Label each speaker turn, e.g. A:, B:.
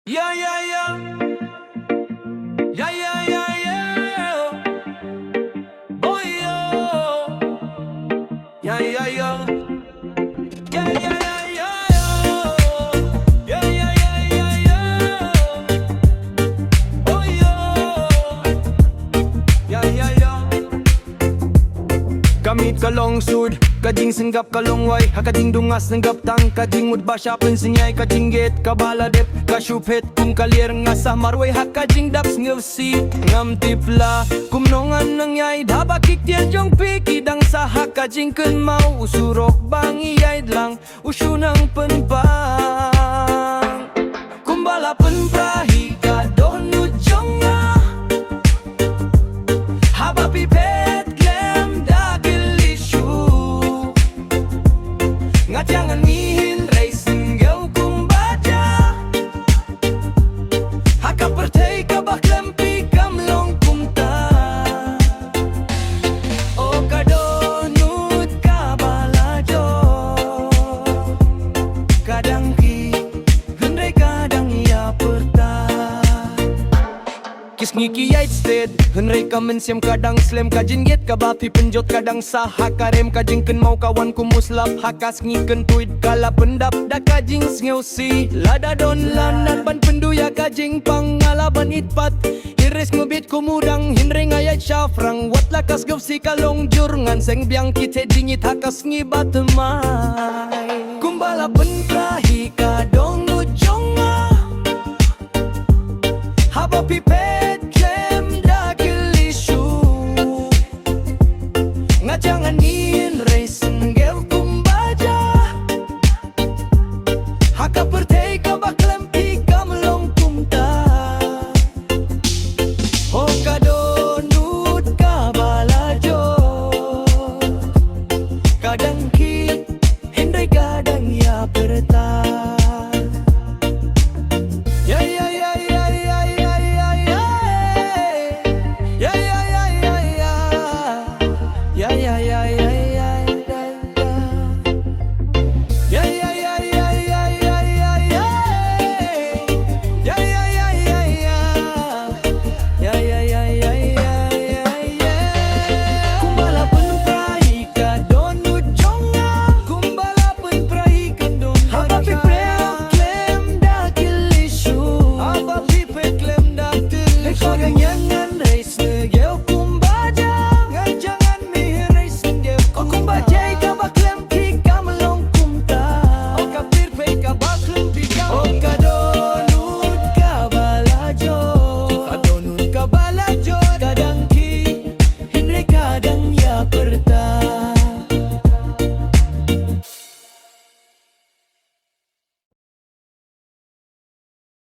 A: Yeah, yeah, yeah. Yeah, yeah, yeah, yeah. Oh, yeah. Yeah, yeah, yeah. Yeah, yeah, yeah, yeah. Yeah, yeah, yeah, yeah, yeah. Oh, yeah. Yeah, yeah, yeah. Gamit ka longsud, kajing senggap kalongway, hakajing dungas nenggap tang, kajing mudba siapin senyai, kajing get kabaladep, kasyuphet kung kalir ngasah marway, hakajing daps ngevsi, ngam tipla, kumnongan nang yay, dabakik tian jong piki, dang sah hakajing ken mau, usurok bang iyay lang, usunang penpang, kumbala penprahi, kadoh nujong nga, haba pipet glem dagil isu, ngat jangan mihin racing gau kung baca, haka pertay ka baklem pikam long kumta, o kadonut kabalajo, kadang ki hendai kadang ia perta. Kis ngiki yait sted henrei kamen siam kadang slam kajin get kabapi penjot kadang sah hakarem kajing ken mau kawan ku muslap hakas ngiken tuit kala pendap da kajing ngeusi lada don lanat ban penduya kajing pangalaban itpat iris ngubit kumudang hinrei ngayat syafrang wat lakas geusi kalong jurngan seng biang kite dingit hakas ngibat temai kumbala pentra